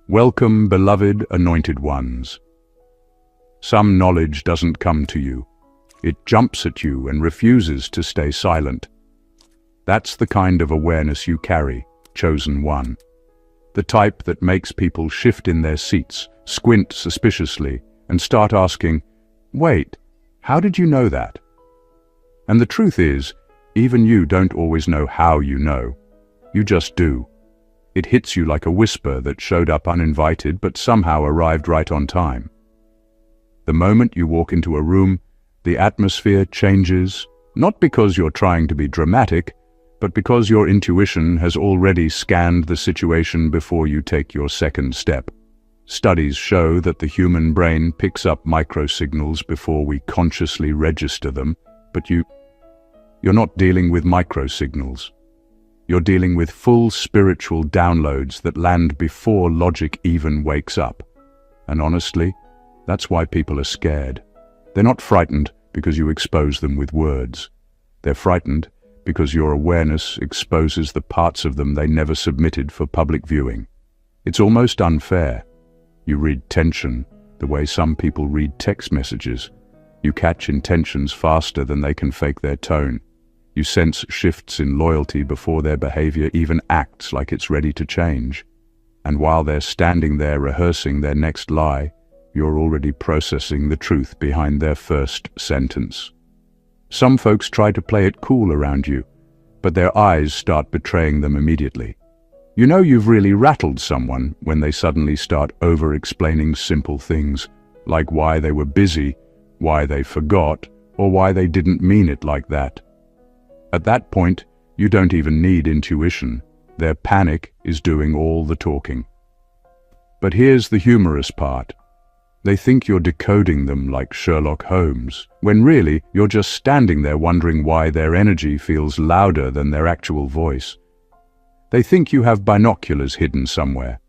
Welcome, beloved anointed ones. Some knowledge doesn't come to you. It jumps at you and refuses to stay silent. That's the kind of awareness you carry, chosen one. The type that makes people shift in their seats, squint suspiciously, and start asking, "Wait, how did you know that?" And the truth is, even you don't always know how you know. You just do. It hits you like a whisper that showed up uninvited but somehow arrived right on time. The moment you walk into a room, the atmosphere changes, not because you're trying to be dramatic, but because your intuition has already scanned the situation before you take your second step. Studies show that the human brain picks up microsignals before we consciously register them, but you're not dealing with microsignals. You're dealing with full spiritual downloads that land before logic even wakes up. And honestly, that's why people are scared. They're not frightened because you expose them with words. They're frightened because your awareness exposes the parts of them they never submitted for public viewing. It's almost unfair. You read tension the way some people read text messages. You catch intentions faster than they can fake their tone. You sense shifts in loyalty before their behavior even acts like it's ready to change. And while they're standing there rehearsing their next lie, you're already processing the truth behind their first sentence. Some folks try to play it cool around you, but their eyes start betraying them immediately. You know you've really rattled someone when they suddenly start over-explaining simple things, like why they were busy, why they forgot, or why they didn't mean it like that. At that point, you don't even need intuition. Their panic is doing all the talking. But here's the humorous part. They think you're decoding them like Sherlock Holmes, when really you're just standing there wondering why their energy feels louder than their actual voice. They think you have binoculars hidden somewhere.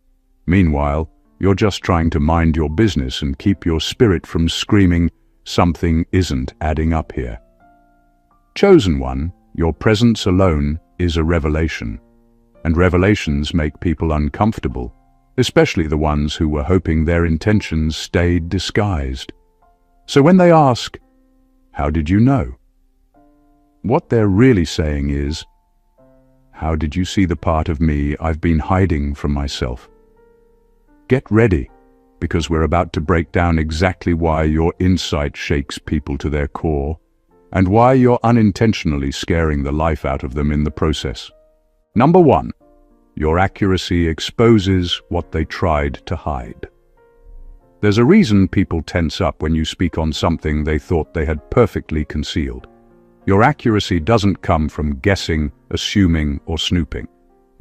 Meanwhile, you're just trying to mind your business and keep your spirit from screaming, "Something isn't adding up here." Chosen one, your presence alone is a revelation. And revelations make people uncomfortable, especially the ones who were hoping their intentions stayed disguised. So when they ask, "How did you know?" what they're really saying is, "How did you see the part of me I've been hiding from myself?" Get ready, because we're about to break down exactly why your insight shakes people to their core, and why you're unintentionally scaring the life out of them in the process. Number 1, your accuracy exposes what they tried to hide. There's a reason people tense up when you speak on something they thought they had perfectly concealed. Your accuracy doesn't come from guessing, assuming, or snooping.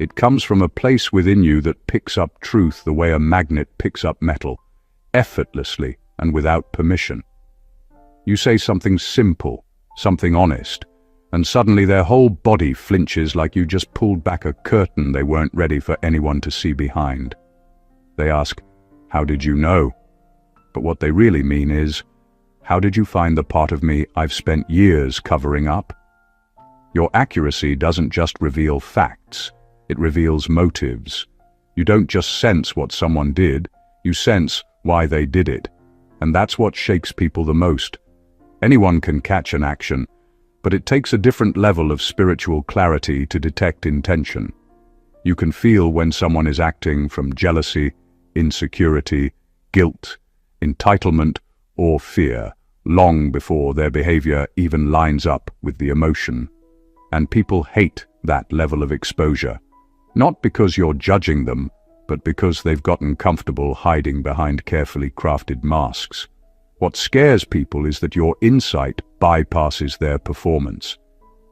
It comes from a place within you that picks up truth the way a magnet picks up metal, effortlessly and without permission. You say something simple, something honest, and suddenly their whole body flinches like you just pulled back a curtain they weren't ready for anyone to see behind. They ask, "How did you know?" But what they really mean is, "How did you find the part of me I've spent years covering up?" Your accuracy doesn't just reveal facts, it reveals motives. You don't just sense what someone did, you sense why they did it. And that's what shakes people the most. Anyone can catch an action, but it takes a different level of spiritual clarity to detect intention. You can feel when someone is acting from jealousy, insecurity, guilt, entitlement, or fear, long before their behavior even lines up with the emotion. And people hate that level of exposure, not because you're judging them, but because they've gotten comfortable hiding behind carefully crafted masks. What scares people is that your insight bypasses their performance.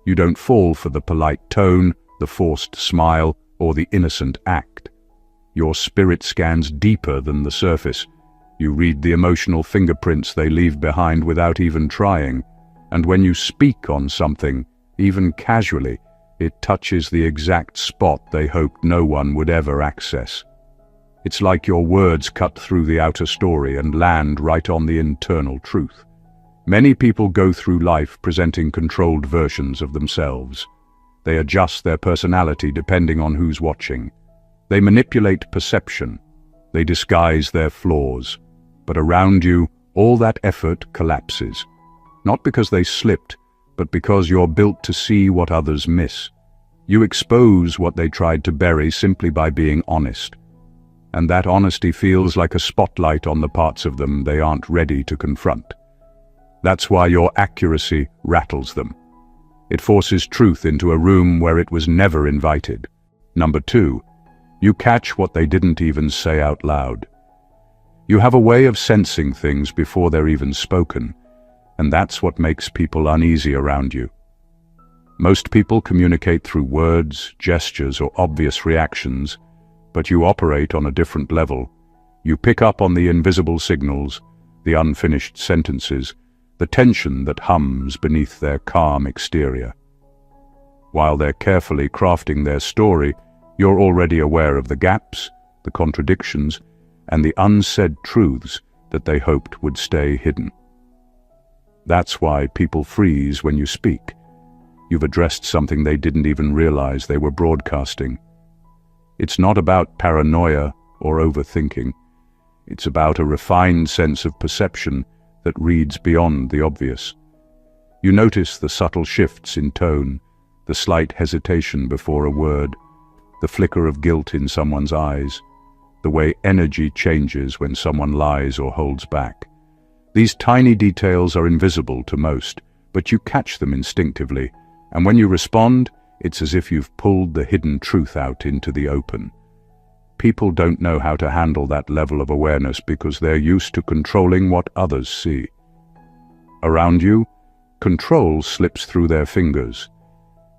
You don't fall for the polite tone, the forced smile, or the innocent act. Your spirit scans deeper than the surface. You read the emotional fingerprints they leave behind without even trying. And when you speak on something, even casually, it touches the exact spot they hoped no one would ever access. It's like your words cut through the outer story and land right on the internal truth. Many people go through life presenting controlled versions of themselves. They adjust their personality depending on who's watching. They manipulate perception. They disguise their flaws. But around you, all that effort collapses. Not because they slipped, but because you're built to see what others miss. You expose what they tried to bury simply by being honest. And that honesty feels like a spotlight on the parts of them they aren't ready to confront. That's why your accuracy rattles them. It forces truth into a room where it was never invited. Number 2, you catch what they didn't even say out loud. You have a way of sensing things before they're even spoken, and that's what makes people uneasy around you. Most people communicate through words, gestures, or obvious reactions, but you operate on a different level. You pick up on the invisible signals, the unfinished sentences, the tension that hums beneath their calm exterior. While they're carefully crafting their story, you're already aware of the gaps, the contradictions, and the unsaid truths that they hoped would stay hidden. That's why people freeze when you speak. You've addressed something they didn't even realize they were broadcasting. It's not about paranoia or overthinking. It's about a refined sense of perception that reads beyond the obvious. You notice the subtle shifts in tone, the slight hesitation before a word, the flicker of guilt in someone's eyes, the way energy changes when someone lies or holds back. These tiny details are invisible to most, but you catch them instinctively, and when you respond, it's as if you've pulled the hidden truth out into the open. People don't know how to handle that level of awareness because they're used to controlling what others see. Around you, control slips through their fingers.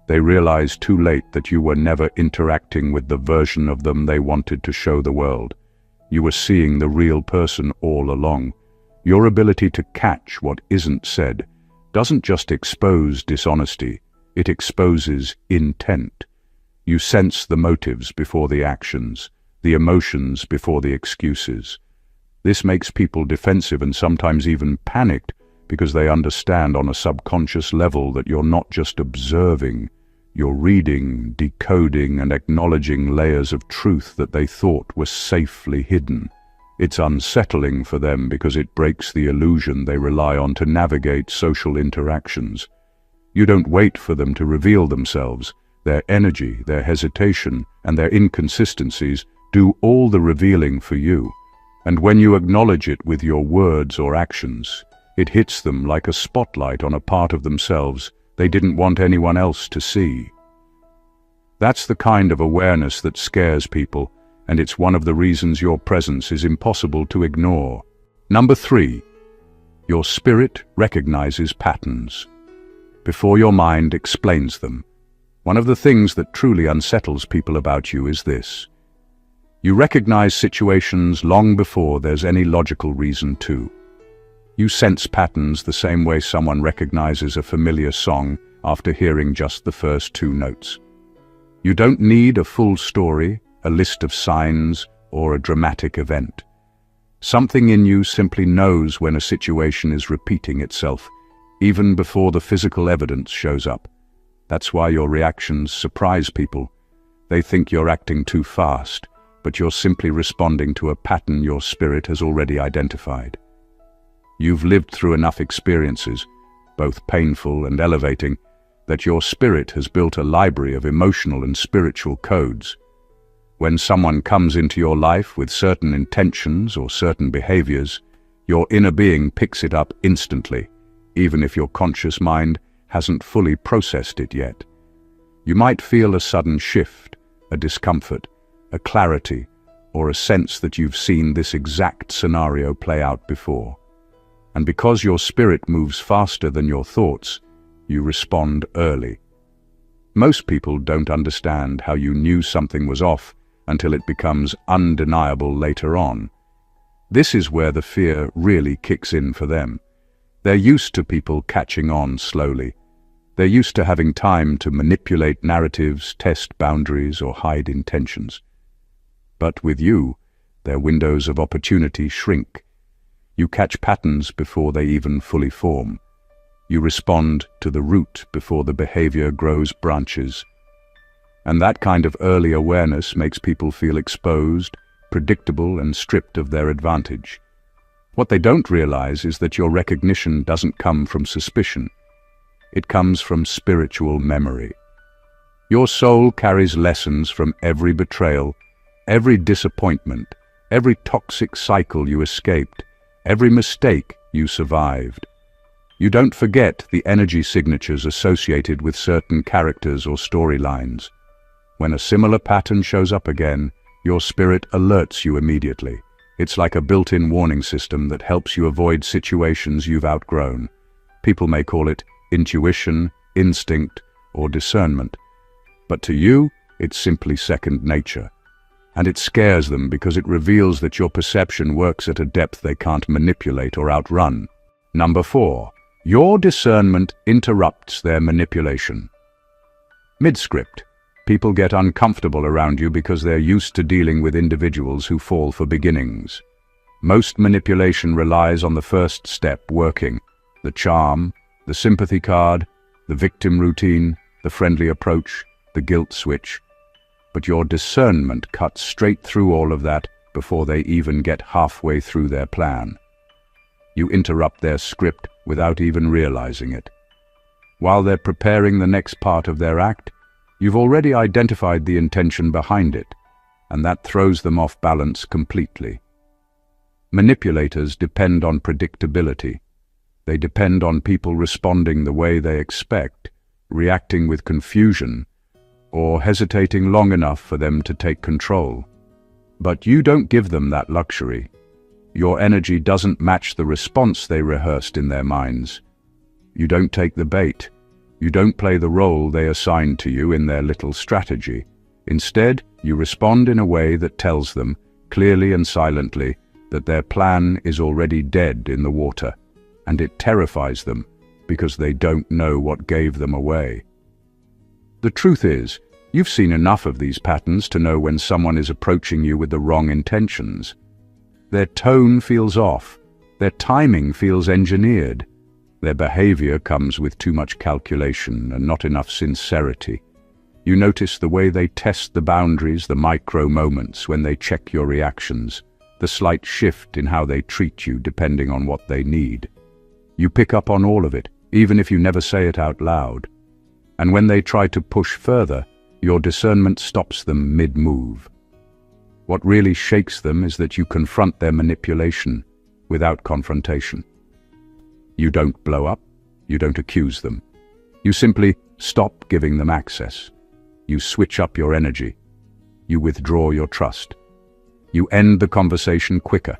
They realize too late that you were never interacting with the version of them they wanted to show the world. You were seeing the real person all along. Your ability to catch what isn't said doesn't just expose dishonesty, it exposes intent. You sense the motives before the actions, the emotions before the excuses. This makes people defensive and sometimes even panicked because they understand on a subconscious level that you're not just observing, you're reading, decoding, and acknowledging layers of truth that they thought were safely hidden. It's unsettling for them because it breaks the illusion they rely on to navigate social interactions. You don't wait for them to reveal themselves. Their energy, their hesitation, and their inconsistencies do all the revealing for you. And when you acknowledge it with your words or actions, it hits them like a spotlight on a part of themselves they didn't want anyone else to see. That's the kind of awareness that scares people, and it's one of the reasons your presence is impossible to ignore. Number 3, your spirit recognizes patterns before your mind explains them. One of the things that truly unsettles people about you is this. You recognize situations long before there's any logical reason to. You sense patterns the same way someone recognizes a familiar song after hearing just the first 2 notes. You don't need a full story, a list of signs, or a dramatic event. Something in you simply knows when a situation is repeating itself, even before the physical evidence shows up. That's why your reactions surprise people. They think you're acting too fast, but you're simply responding to a pattern your spirit has already identified. You've lived through enough experiences, both painful and elevating, that your spirit has built a library of emotional and spiritual codes. When someone comes into your life with certain intentions or certain behaviors, your inner being picks it up instantly, even if your conscious mind hasn't fully processed it yet. You might feel a sudden shift, a discomfort, a clarity, or a sense that you've seen this exact scenario play out before. And because your spirit moves faster than your thoughts, you respond early. Most people don't understand how you knew something was off until it becomes undeniable later on. This is where the fear really kicks in for them. They're used to people catching on slowly. They're used to having time to manipulate narratives, test boundaries, or hide intentions. But with you, their windows of opportunity shrink. You catch patterns before they even fully form. You respond to the root before the behavior grows branches. And that kind of early awareness makes people feel exposed, predictable and stripped of their advantage. What they don't realize is that your recognition doesn't come from suspicion. It comes from spiritual memory. Your soul carries lessons from every betrayal, every disappointment, every toxic cycle you escaped, every mistake you survived. You don't forget the energy signatures associated with certain characters or storylines. When a similar pattern shows up again, your spirit alerts you immediately. It's like a built-in warning system that helps you avoid situations you've outgrown. People may call it intuition, instinct, or discernment. But to you, it's simply second nature. And it scares them because it reveals that your perception works at a depth they can't manipulate or outrun. Number 4. Your discernment interrupts their manipulation. Mid-script. People get uncomfortable around you because they're used to dealing with individuals who fall for beginnings. Most manipulation relies on the first step working: the charm, the sympathy card, the victim routine, the friendly approach, the guilt switch. But your discernment cuts straight through all of that before they even get halfway through their plan. You interrupt their script without even realizing it. While they're preparing the next part of their act, you've already identified the intention behind it, and that throws them off balance completely. Manipulators depend on predictability. They depend on people responding the way they expect, reacting with confusion, or hesitating long enough for them to take control. But you don't give them that luxury. Your energy doesn't match the response they rehearsed in their minds. You don't take the bait. You don't play the role they assigned to you in their little strategy. Instead, you respond in a way that tells them, clearly and silently, that their plan is already dead in the water, and it terrifies them because they don't know what gave them away. The truth is, you've seen enough of these patterns to know when someone is approaching you with the wrong intentions. Their tone feels off. Their timing feels engineered. Their behavior comes with too much calculation and not enough sincerity. You notice the way they test the boundaries, the micro moments when they check your reactions, the slight shift in how they treat you depending on what they need. You pick up on all of it, even if you never say it out loud. And when they try to push further, your discernment stops them mid-move. What really shakes them is that you confront their manipulation without confrontation. You don't blow up, you don't accuse them. You simply stop giving them access. You switch up your energy. You withdraw your trust. You end the conversation quicker.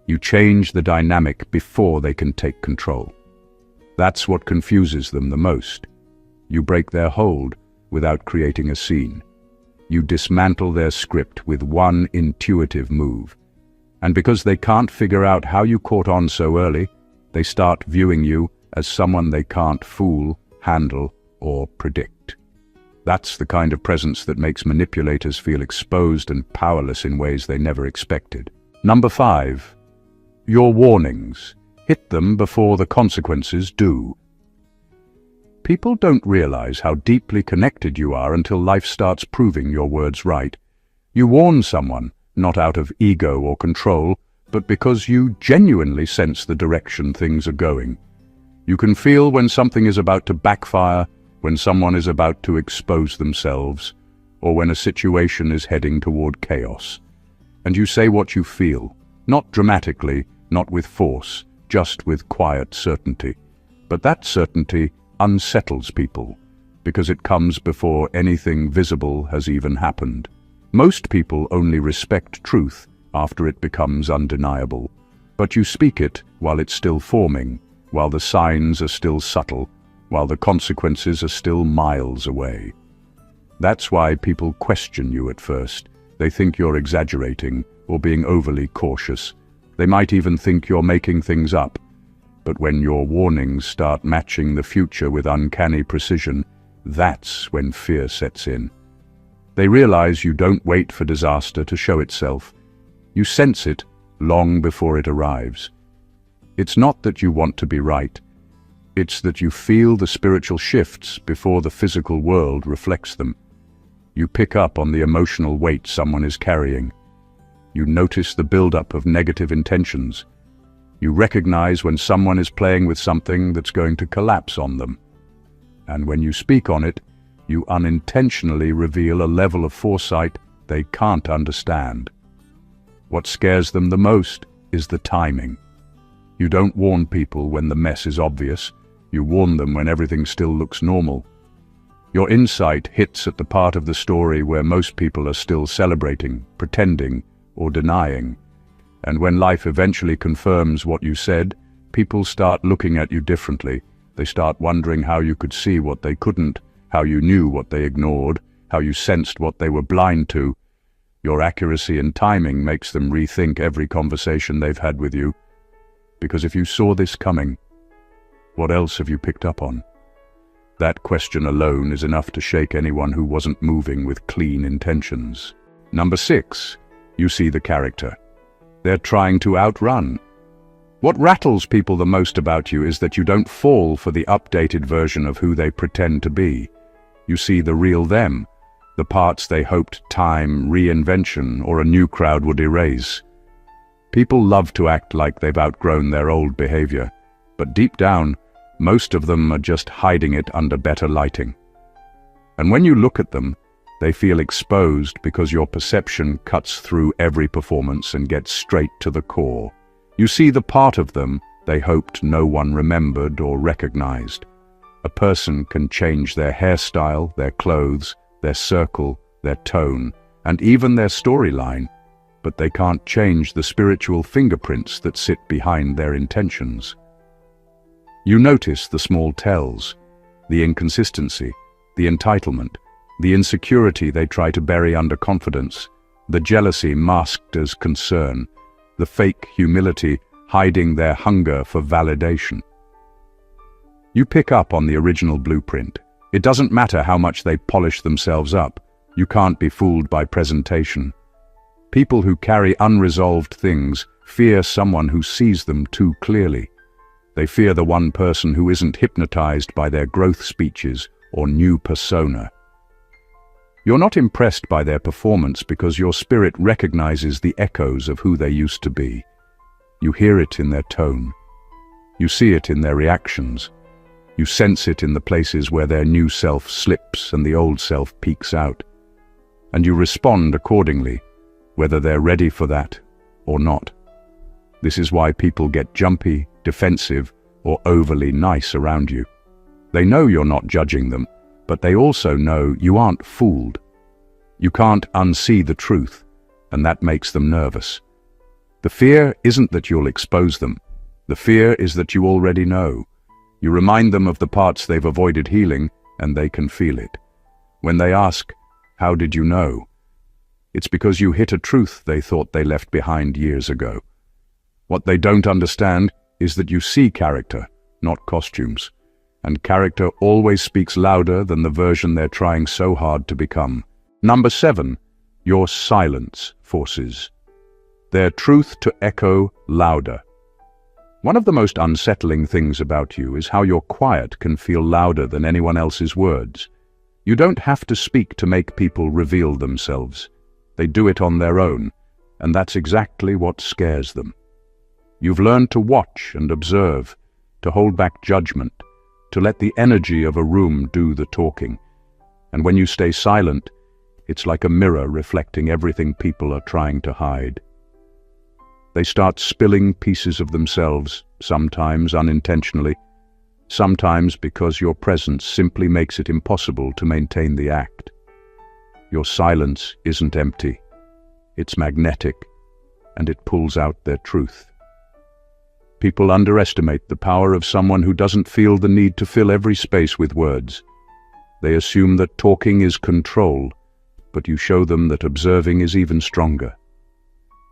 You change the dynamic before they can take control. That's what confuses them the most. You break their hold without creating a scene. You dismantle their script with one intuitive move. And because they can't figure out how you caught on so early, they start viewing you as someone they can't fool, handle, or predict. That's the kind of presence that makes manipulators feel exposed and powerless in ways they never expected. Number 5. Your warnings. Hit them before the consequences do. People don't realize how deeply connected you are until life starts proving your words right. You warn someone, not out of ego or control, but because you genuinely sense the direction things are going. You can feel when something is about to backfire, when someone is about to expose themselves, or when a situation is heading toward chaos. And you say what you feel, not dramatically, not with force, just with quiet certainty. But that certainty unsettles people, because it comes before anything visible has even happened. Most people only respect truth after it becomes undeniable. But you speak it while it's still forming, while the signs are still subtle, while the consequences are still miles away. That's why people question you at first. They think you're exaggerating or being overly cautious. They might even think you're making things up. But when your warnings start matching the future with uncanny precision, that's when fear sets in. They realize you don't wait for disaster to show itself. You sense it long before it arrives. It's not that you want to be right. It's that you feel the spiritual shifts before the physical world reflects them. You pick up on the emotional weight someone is carrying. You notice the buildup of negative intentions. You recognize when someone is playing with something that's going to collapse on them. And when you speak on it, you unintentionally reveal a level of foresight they can't understand. What scares them the most is the timing. You don't warn people when the mess is obvious. You warn them when everything still looks normal. Your insight hits at the part of the story where most people are still celebrating, pretending, or denying. And when life eventually confirms what you said, people start looking at you differently. They start wondering how you could see what they couldn't, how you knew what they ignored, how you sensed what they were blind to. Your accuracy and timing makes them rethink every conversation they've had with you. Because if you saw this coming, what else have you picked up on? That question alone is enough to shake anyone who wasn't moving with clean intentions. Number 6, you see the character. They're trying to outrun. What rattles people the most about you is that you don't fall for the updated version of who they pretend to be. You see the real them, the parts they hoped time, reinvention, or a new crowd would erase. People love to act like they've outgrown their old behavior, but deep down, most of them are just hiding it under better lighting. And when you look at them, they feel exposed because your perception cuts through every performance and gets straight to the core. You see the part of them they hoped no one remembered or recognized. A person can change their hairstyle, their clothes, their circle, their tone, and even their storyline, but they can't change the spiritual fingerprints that sit behind their intentions. You notice the small tells, the inconsistency, the entitlement, the insecurity they try to bury under confidence, the jealousy masked as concern, the fake humility hiding their hunger for validation. You pick up on the original blueprint. It doesn't matter how much they polish themselves up. You can't be fooled by presentation. People who carry unresolved things fear someone who sees them too clearly. They fear the one person who isn't hypnotized by their growth speeches or new persona. You're not impressed by their performance because your spirit recognizes the echoes of who they used to be. You hear it in their tone. You see it in their reactions. You sense it in the places where their new self slips and the old self peeks out. And you respond accordingly, whether they're ready for that or not. This is why people get jumpy, defensive, or overly nice around you. They know you're not judging them, but they also know you aren't fooled. You can't unsee the truth, and that makes them nervous. The fear isn't that you'll expose them. The fear is that you already know. You remind them of the parts they've avoided healing, and they can feel it. When they ask, "How did you know?" it's because you hit a truth they thought they left behind years ago. What they don't understand is that you see character, not costumes. And character always speaks louder than the version they're trying so hard to become. Number 7, your silence forces their truth to echo louder. One of the most unsettling things about you is how your quiet can feel louder than anyone else's words. You don't have to speak to make people reveal themselves. They do it on their own, and that's exactly what scares them. You've learned to watch and observe, to hold back judgment, to let the energy of a room do the talking. And when you stay silent, it's like a mirror reflecting everything people are trying to hide. They start spilling pieces of themselves, sometimes unintentionally, sometimes because your presence simply makes it impossible to maintain the act. Your silence isn't empty. It's magnetic, and it pulls out their truth. People underestimate the power of someone who doesn't feel the need to fill every space with words. They assume that talking is control, but you show them that observing is even stronger.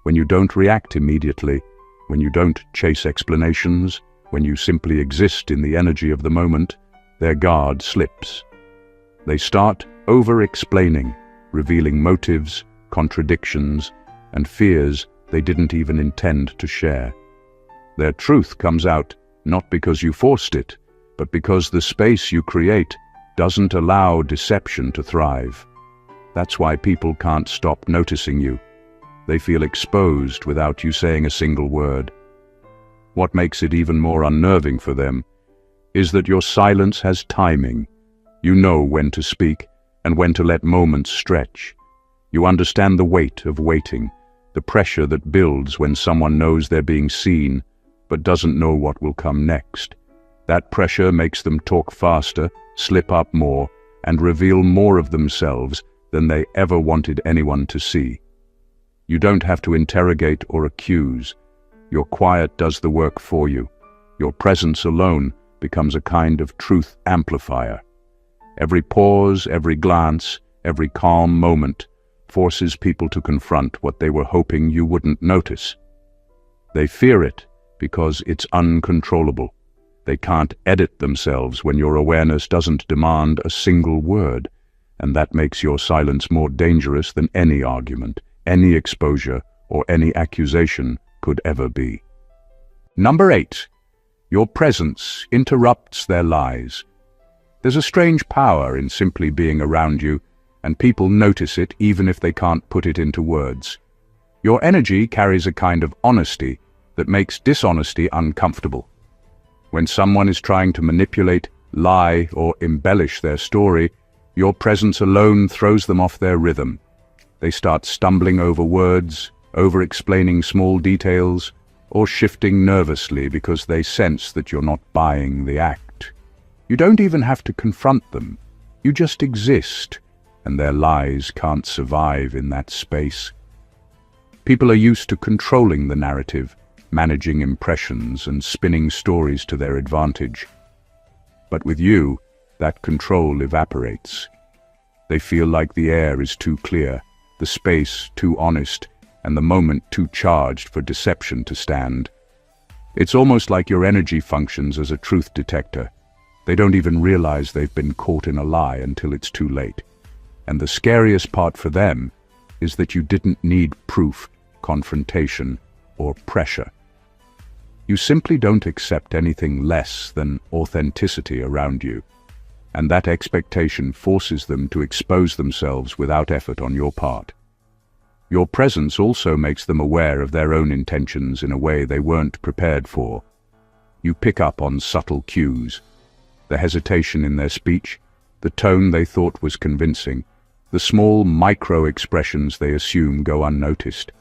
When you don't react immediately, when you don't chase explanations, when you simply exist in the energy of the moment, their guard slips. They start over-explaining, revealing motives, contradictions, and fears they didn't even intend to share. Their truth comes out not because you forced it, but because the space you create doesn't allow deception to thrive. That's why people can't stop noticing you. They feel exposed without you saying a single word. What makes it even more unnerving for them is that your silence has timing. You know when to speak and when to let moments stretch. You understand the weight of waiting, the pressure that builds when someone knows they're being seen but doesn't know what will come next. That pressure makes them talk faster, slip up more, and reveal more of themselves than they ever wanted anyone to see. You don't have to interrogate or accuse. Your quiet does the work for you. Your presence alone becomes a kind of truth amplifier. Every pause, every glance, every calm moment forces people to confront what they were hoping you wouldn't notice. They fear it because it's uncontrollable. They can't edit themselves when your awareness doesn't demand a single word, and that makes your silence more dangerous than any argument, any exposure, or any accusation could ever be. Number 8. Your presence interrupts their lies. There's a strange power in simply being around you, and people notice it even if they can't put it into words. Your energy carries a kind of honesty that makes dishonesty uncomfortable. When someone is trying to manipulate, lie, or embellish their story, your presence alone throws them off their rhythm. They start stumbling over words, over-explaining small details, or shifting nervously because they sense that you're not buying the act. You don't even have to confront them. You just exist, and their lies can't survive in that space. People are used to controlling the narrative, managing impressions and spinning stories to their advantage. But with you, that control evaporates. They feel like the air is too clear, the space too honest, and the moment too charged for deception to stand. It's almost like your energy functions as a truth detector. They don't even realize they've been caught in a lie until it's too late. And the scariest part for them is that you didn't need proof, confrontation, or pressure. You simply don't accept anything less than authenticity around you, and that expectation forces them to expose themselves without effort on your part. Your presence also makes them aware of their own intentions in a way they weren't prepared for. You pick up on subtle cues, the hesitation in their speech, the tone they thought was convincing, the small micro-expressions they assume go unnoticed.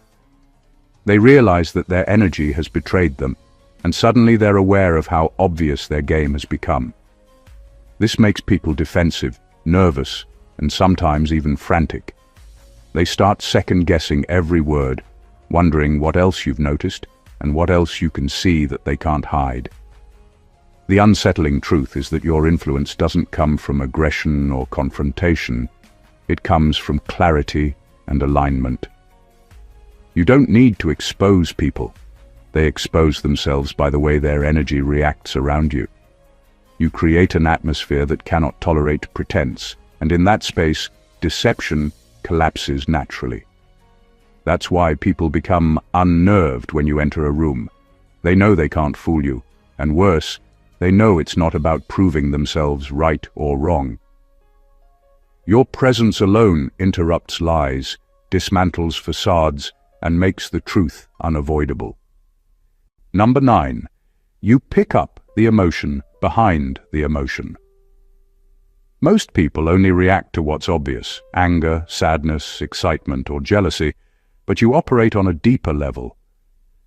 They realize that their energy has betrayed them, and suddenly they're aware of how obvious their game has become. This makes people defensive, nervous, and sometimes even frantic. They start second-guessing every word, wondering what else you've noticed and what else you can see that they can't hide. The unsettling truth is that your influence doesn't come from aggression or confrontation. It comes from clarity and alignment. You don't need to expose people. They expose themselves by the way their energy reacts around you. You create an atmosphere that cannot tolerate pretense, and in that space, deception collapses naturally. That's why people become unnerved when you enter a room. They know they can't fool you, and worse, they know it's not about proving themselves right or wrong. Your presence alone interrupts lies, dismantles facades, and makes the truth unavoidable. Number 9. You pick up the emotion behind the emotion. Most people only react to what's obvious: anger, sadness, excitement, or jealousy, but you operate on a deeper level.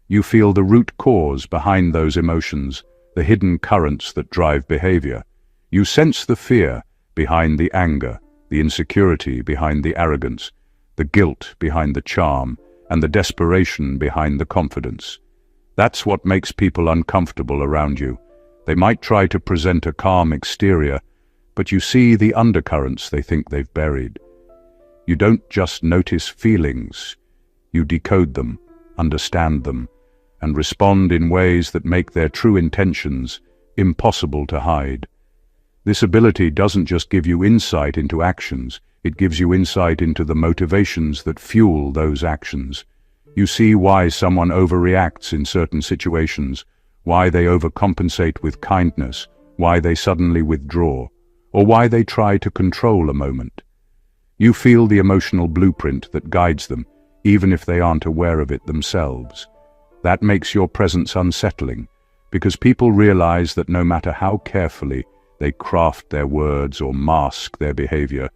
You feel the root cause behind those emotions, the hidden currents that drive behavior. You sense the fear behind the anger, the insecurity behind the arrogance, the guilt behind the charm, and the desperation behind the confidence. That's what makes people uncomfortable around you. They might try to present a calm exterior, but you see the undercurrents they think they've buried. You don't just notice feelings, you decode them, understand them, and respond in ways that make their true intentions impossible to hide. This ability doesn't just give you insight into actions, it gives you insight into the motivations that fuel those actions. You see why someone overreacts in certain situations, why they overcompensate with kindness, why they suddenly withdraw, or why they try to control a moment. You feel the emotional blueprint that guides them, even if they aren't aware of it themselves. That makes your presence unsettling, because people realize that no matter how carefully they craft their words or mask their behavior,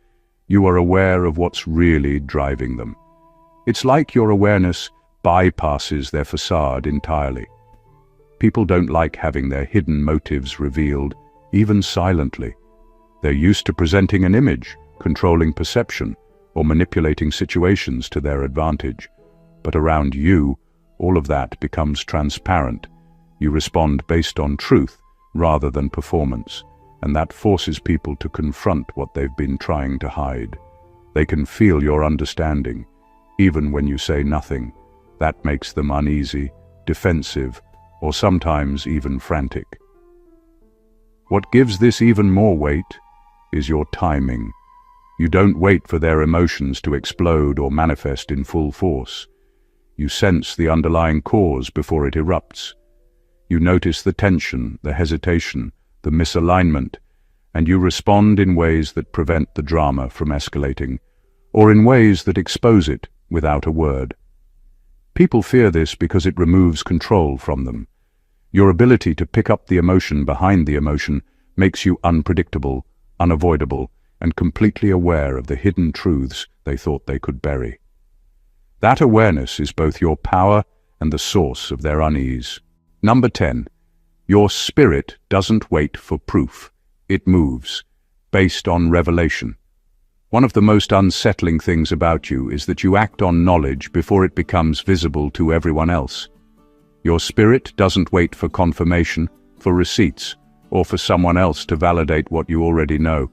you are aware of what's really driving them. It's like your awareness bypasses their facade entirely. People don't like having their hidden motives revealed, even silently. They're used to presenting an image, controlling perception, or manipulating situations to their advantage. But around you, all of that becomes transparent. You respond based on truth rather than performance, and that forces people to confront what they've been trying to hide. They can feel your understanding, even when you say nothing. That makes them uneasy, defensive, or sometimes even frantic. What gives this even more weight is your timing. You don't wait for their emotions to explode or manifest in full force. You sense the underlying cause before it erupts. You notice the tension, the hesitation, the misalignment, and you respond in ways that prevent the drama from escalating, or in ways that expose it without a word. People fear this because it removes control from them. Your ability to pick up the emotion behind the emotion makes you unpredictable, unavoidable, and completely aware of the hidden truths they thought they could bury. That awareness is both your power and the source of their unease. Number 10. Your spirit doesn't wait for proof. It moves, based on revelation. One of the most unsettling things about you is that you act on knowledge before it becomes visible to everyone else. Your spirit doesn't wait for confirmation, for receipts, or for someone else to validate what you already know.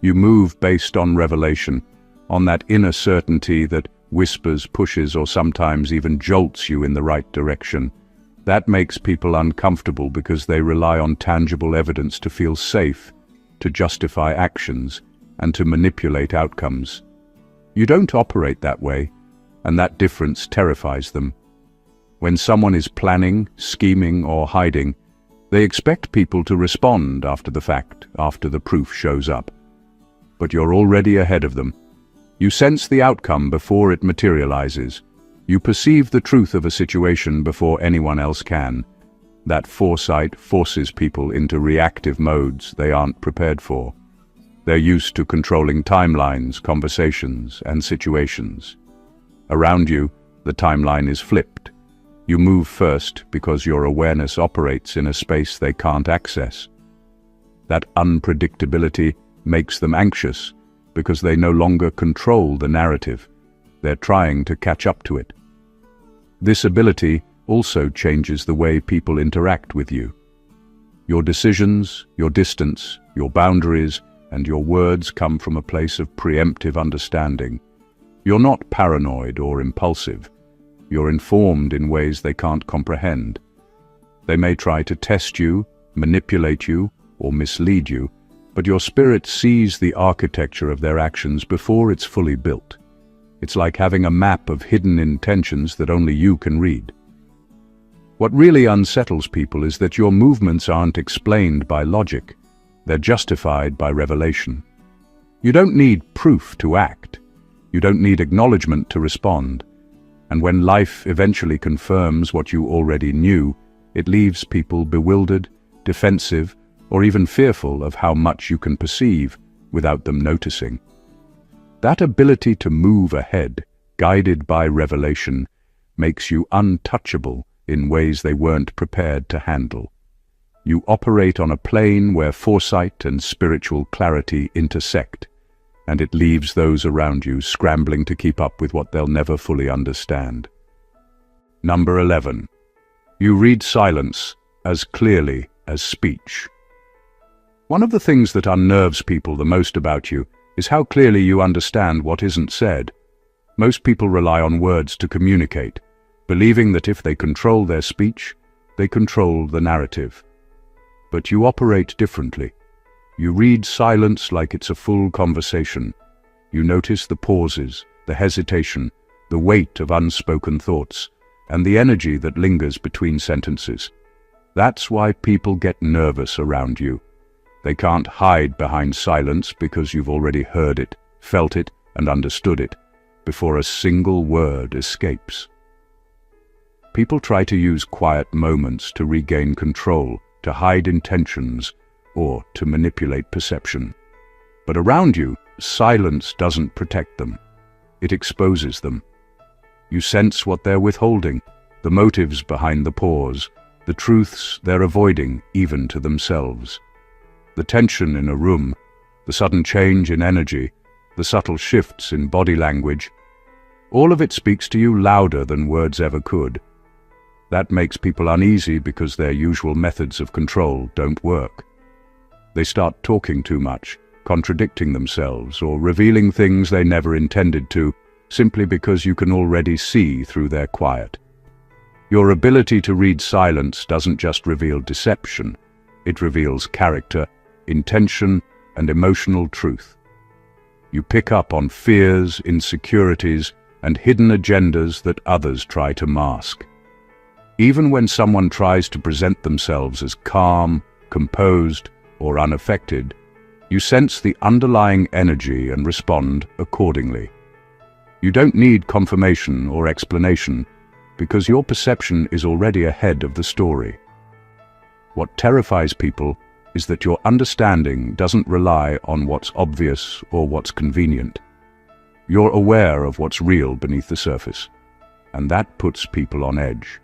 You move based on revelation, on that inner certainty that whispers, pushes, or sometimes even jolts you in the right direction. That makes people uncomfortable because they rely on tangible evidence to feel safe, to justify actions, and to manipulate outcomes. You don't operate that way, and that difference terrifies them. When someone is planning, scheming, or hiding, they expect people to respond after the fact, after the proof shows up. But you're already ahead of them. You sense the outcome before it materializes. You perceive the truth of a situation before anyone else can. That foresight forces people into reactive modes they aren't prepared for. They're used to controlling timelines, conversations, and situations. Around you, the timeline is flipped. You move first because your awareness operates in a space they can't access. That unpredictability makes them anxious because they no longer control the narrative. They're trying to catch up to it. This ability also changes the way people interact with you. Your decisions, your distance, your boundaries, and your words come from a place of preemptive understanding. You're not paranoid or impulsive. You're informed in ways they can't comprehend. They may try to test you, manipulate you, or mislead you, but your spirit sees the architecture of their actions before it's fully built. It's like having a map of hidden intentions that only you can read. What really unsettles people is that your movements aren't explained by logic. They're justified by revelation. You don't need proof to act. You don't need acknowledgement to respond. And when life eventually confirms what you already knew, it leaves people bewildered, defensive, or even fearful of how much you can perceive without them noticing. That ability to move ahead, guided by revelation, makes you untouchable in ways they weren't prepared to handle. You operate on a plane where foresight and spiritual clarity intersect, and it leaves those around you scrambling to keep up with what they'll never fully understand. Number 11. You read silence as clearly as speech. One of the things that unnerves people the most about you is how clearly you understand what isn't said. Most people rely on words to communicate, believing that if they control their speech, they control the narrative. But you operate differently. You read silence like it's a full conversation. You notice the pauses, the hesitation, the weight of unspoken thoughts, and the energy that lingers between sentences. That's why people get nervous around you. They can't hide behind silence because you've already heard it, felt it, and understood it. before a single word escapes. People try to use quiet moments to regain control, to hide intentions, or to manipulate perception. But around you, silence doesn't protect them. It exposes them. You sense what they're withholding, the motives behind the pause, the truths they're avoiding even to themselves. The tension in a room, the sudden change in energy, the subtle shifts in body language, all of it speaks to you louder than words ever could. That makes people uneasy because their usual methods of control don't work. They start talking too much, contradicting themselves, or revealing things they never intended to, simply because you can already see through their quiet. Your ability to read silence doesn't just reveal deception, it reveals character, intention, and emotional truth. You pick up on fears, insecurities, and hidden agendas that others try to mask. Even when someone tries to present themselves as calm, composed, or unaffected, you sense the underlying energy and respond accordingly. You don't need confirmation or explanation because your perception is already ahead of the story. What terrifies people is that your understanding doesn't rely on what's obvious or what's convenient. You're aware of what's real beneath the surface, and that puts people on edge.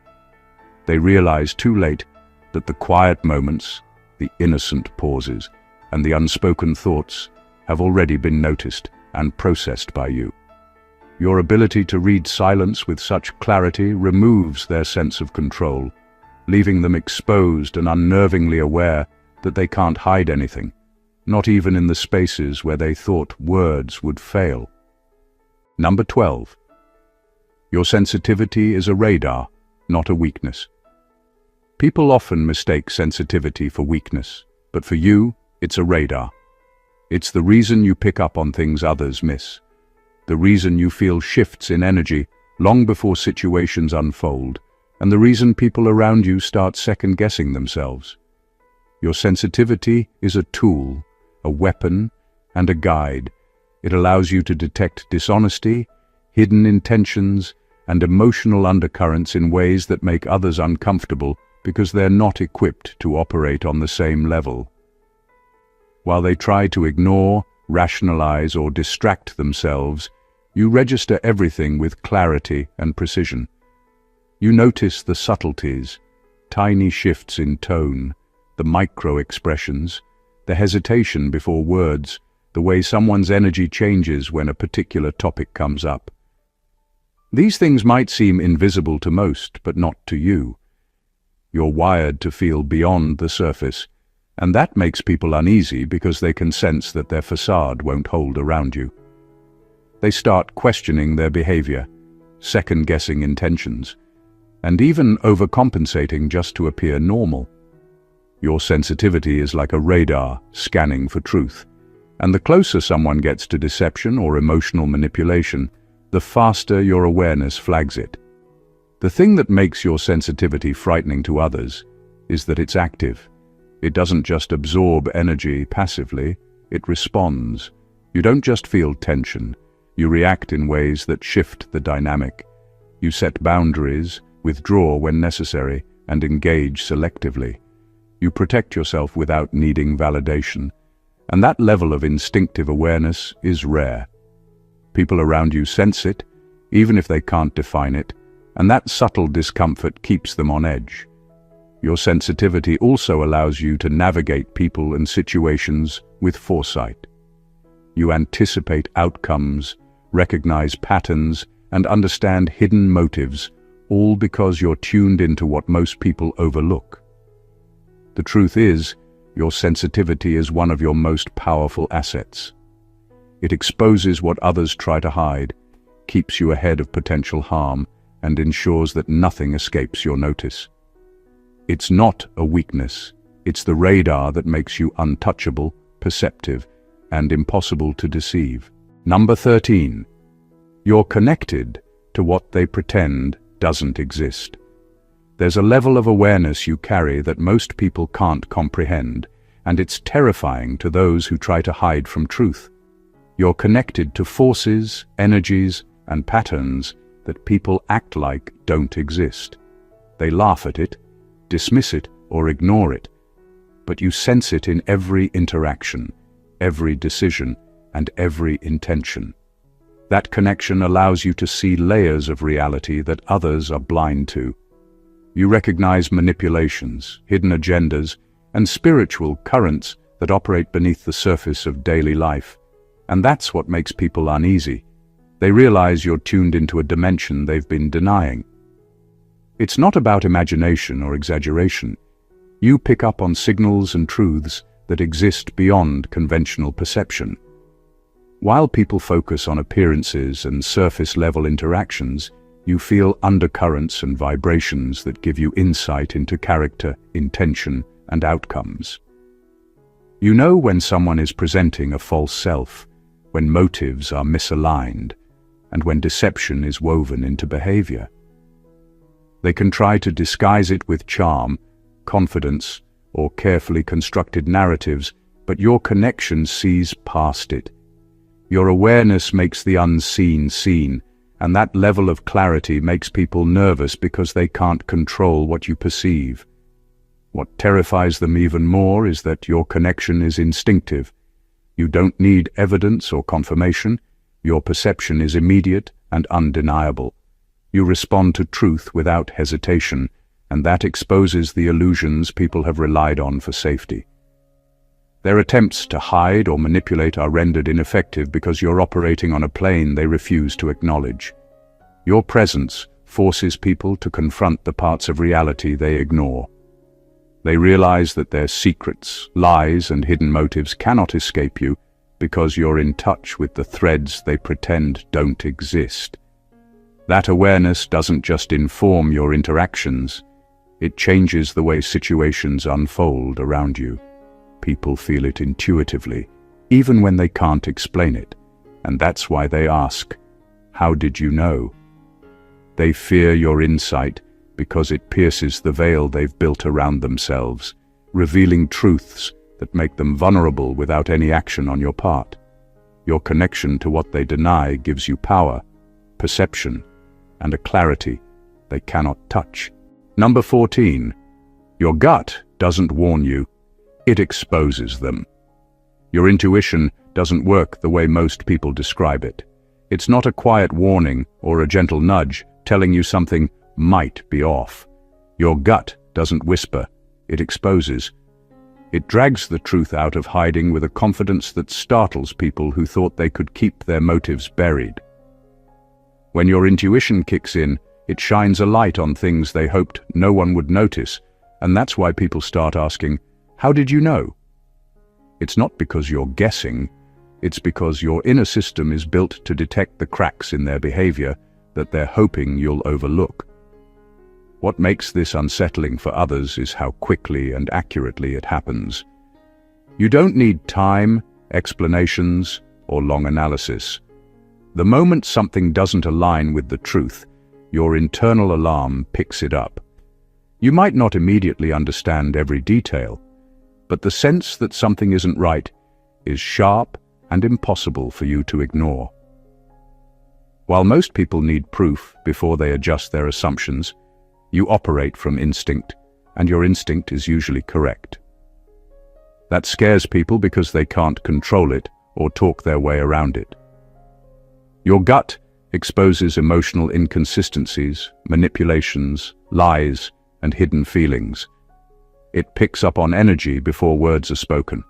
They realize too late that the quiet moments, the innocent pauses, and the unspoken thoughts have already been noticed and processed by you. Your ability to read silence with such clarity removes their sense of control, leaving them exposed and unnervingly aware that they can't hide anything, not even in the spaces where they thought words would fail. Number 12. Your sensitivity is a radar, not a weakness. People often mistake sensitivity for weakness, but for you, it's a radar. It's the reason you pick up on things others miss, the reason you feel shifts in energy long before situations unfold, and the reason people around you start second-guessing themselves. Your sensitivity is a tool, a weapon, and a guide. It allows you to detect dishonesty, hidden intentions, and emotional undercurrents in ways that make others uncomfortable because they're not equipped to operate on the same level. While they try to ignore, rationalize, or distract themselves, you register everything with clarity and precision. You notice the subtleties, tiny shifts in tone, the micro-expressions, the hesitation before words, the way someone's energy changes when a particular topic comes up. These things might seem invisible to most, but not to you. You're wired to feel beyond the surface, and that makes people uneasy because they can sense that their facade won't hold around you. They start questioning their behavior, second-guessing intentions, and even overcompensating just to appear normal. Your sensitivity is like a radar scanning for truth, and the closer someone gets to deception or emotional manipulation, the faster your awareness flags it. The thing that makes your sensitivity frightening to others is that it's active. It doesn't just absorb energy passively, it responds. You don't just feel tension, you react in ways that shift the dynamic. You set boundaries, withdraw when necessary, and engage selectively. You protect yourself without needing validation, and that level of instinctive awareness is rare. People around you sense it, even if they can't define it, and that subtle discomfort keeps them on edge. Your sensitivity also allows you to navigate people and situations with foresight. You anticipate outcomes, recognize patterns, and understand hidden motives, all because you're tuned into what most people overlook. The truth is, your sensitivity is one of your most powerful assets. It exposes what others try to hide, keeps you ahead of potential harm, and ensures that nothing escapes your notice. It's not a weakness, it's the radar that makes you untouchable, perceptive, and impossible to deceive. Number 13. You're connected to what they pretend doesn't exist. There's a level of awareness you carry that most people can't comprehend, and it's terrifying to those who try to hide from truth. You're connected to forces, energies, and patterns that people act like don't exist. They laugh at it, dismiss it, or ignore it, but you sense it in every interaction, every decision, and every intention. That connection allows you to see layers of reality that others are blind to. You recognize manipulations, hidden agendas, and spiritual currents that operate beneath the surface of daily life. And that's what makes people uneasy. They realize you're tuned into a dimension they've been denying. It's not about imagination or exaggeration. You pick up on signals and truths that exist beyond conventional perception. While people focus on appearances and surface-level interactions, you feel undercurrents and vibrations that give you insight into character, intention, and outcomes. You know when someone is presenting a false self, when motives are misaligned, and when deception is woven into behavior. They can try to disguise it with charm, confidence, or carefully constructed narratives, but your connection sees past it. Your awareness makes the unseen seen, and that level of clarity makes people nervous because they can't control what you perceive. What terrifies them even more is that your connection is instinctive. You don't need evidence or confirmation. Your perception is immediate and undeniable. You respond to truth without hesitation, and that exposes the illusions people have relied on for safety. Their attempts to hide or manipulate are rendered ineffective because you're operating on a plane they refuse to acknowledge. Your presence forces people to confront the parts of reality they ignore. They realize that their secrets, lies, and hidden motives cannot escape you because you're in touch with the threads they pretend don't exist. That awareness doesn't just inform your interactions, it changes the way situations unfold around you. People feel it intuitively, even when they can't explain it, and that's why they ask, "How did you know?" They fear your insight because it pierces the veil they've built around themselves, revealing truths that make them vulnerable without any action on your part. Your connection to what they deny gives you power, perception, and a clarity they cannot touch. Number 14. Your gut doesn't warn you, it exposes them. Your intuition doesn't work the way most people describe it. It's not a quiet warning or a gentle nudge telling you something might be off. Your gut doesn't whisper, it exposes. It drags the truth out of hiding with a confidence that startles people who thought they could keep their motives buried. When your intuition kicks in, it shines a light on things they hoped no one would notice, and that's why people start asking, "How did you know?" It's not because you're guessing, it's because your inner system is built to detect the cracks in their behavior that they're hoping you'll overlook. What makes this unsettling for others is how quickly and accurately it happens. You don't need time, explanations, or long analysis. The moment something doesn't align with the truth, your internal alarm picks it up. You might not immediately understand every detail, but the sense that something isn't right is sharp and impossible for you to ignore. While most people need proof before they adjust their assumptions, you operate from instinct, and your instinct is usually correct. That scares people because they can't control it or talk their way around it. Your gut exposes emotional inconsistencies, manipulations, lies, and hidden feelings. It picks up on energy before words are spoken.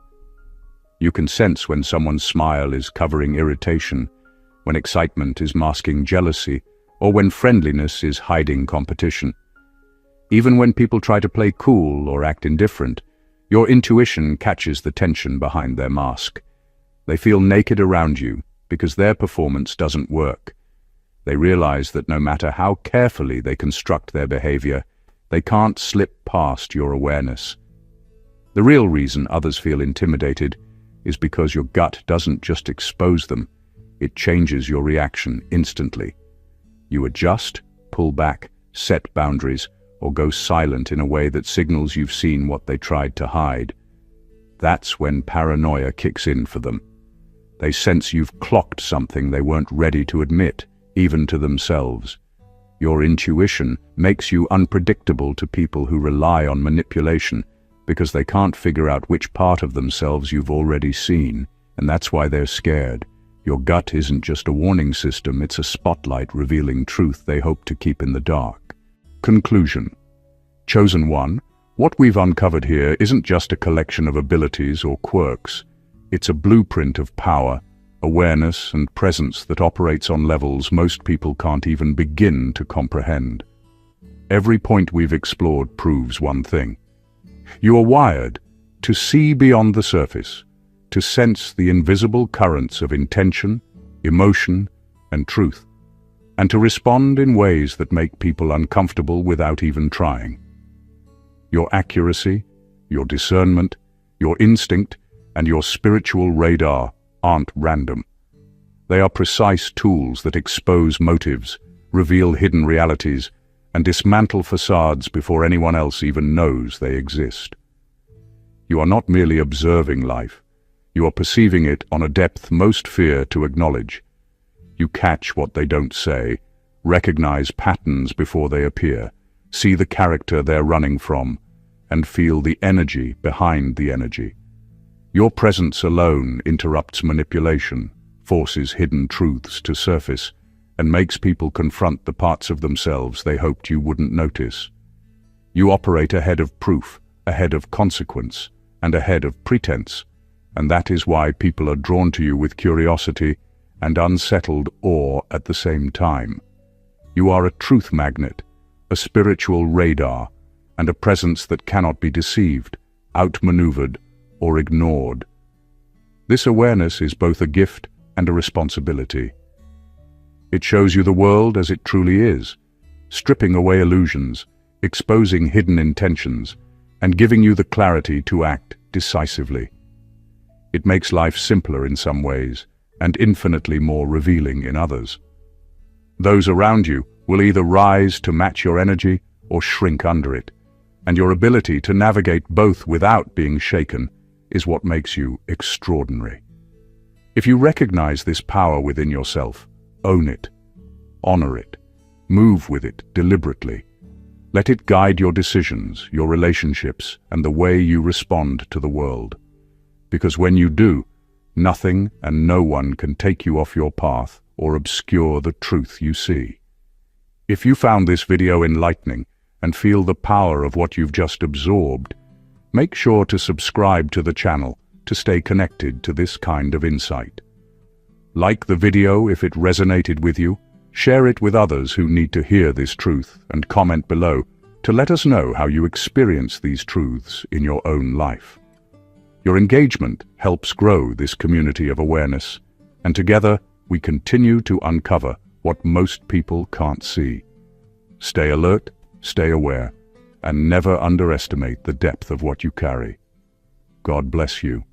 You can sense when someone's smile is covering irritation, when excitement is masking jealousy, or when friendliness is hiding competition. Even when people try to play cool or act indifferent, your intuition catches the tension behind their mask. They feel naked around you because their performance doesn't work. They realize that no matter how carefully they construct their behavior, they can't slip past your awareness. The real reason others feel intimidated is because your gut doesn't just expose them, it changes your reaction instantly. You adjust, pull back, set boundaries, or go silent in a way that signals you've seen what they tried to hide. That's when paranoia kicks in for them. They sense you've clocked something they weren't ready to admit, even to themselves. Your intuition makes you unpredictable to people who rely on manipulation because they can't figure out which part of themselves you've already seen, and that's why they're scared. Your gut isn't just a warning system, it's a spotlight revealing truth they hope to keep in the dark. Conclusion. Chosen one, what we've uncovered here isn't just a collection of abilities or quirks. It's a blueprint of power, awareness, and presence that operates on levels most people can't even begin to comprehend. Every point we've explored proves one thing. You are wired to see beyond the surface, to sense the invisible currents of intention, emotion, and truth, and to respond in ways that make people uncomfortable without even trying. Your accuracy, your discernment, your instinct, and your spiritual radar aren't random. They are precise tools that expose motives, reveal hidden realities, and dismantle facades before anyone else even knows they exist. You are not merely observing life. You are perceiving it on a depth most fear to acknowledge. You catch what they don't say, recognize patterns before they appear, see the character they're running from, and feel the energy behind the energy. Your presence alone interrupts manipulation, forces hidden truths to surface, and makes people confront the parts of themselves they hoped you wouldn't notice. You operate ahead of proof, ahead of consequence, and ahead of pretense, and that is why people are drawn to you with curiosity and unsettled awe at the same time. You are a truth magnet, a spiritual radar, and a presence that cannot be deceived, outmaneuvered, or ignored. This awareness is both a gift and a responsibility. It shows you the world as it truly is, stripping away illusions, exposing hidden intentions, and giving you the clarity to act decisively. It makes life simpler in some ways, and infinitely more revealing in others. Those around you will either rise to match your energy or shrink under it, and your ability to navigate both without being shaken is what makes you extraordinary. If you recognize this power within yourself, own it, honor it, move with it deliberately. Let it guide your decisions, your relationships, and the way you respond to the world. Because when you do, nothing and no one can take you off your path or obscure the truth you see. If you found this video enlightening and feel the power of what you've just absorbed, make sure to subscribe to the channel to stay connected to this kind of insight. Like the video if it resonated with you, share it with others who need to hear this truth, and comment below to let us know how you experience these truths in your own life. Your engagement helps grow this community of awareness, and together we continue to uncover what most people can't see. Stay alert, stay aware, and never underestimate the depth of what you carry. God bless you.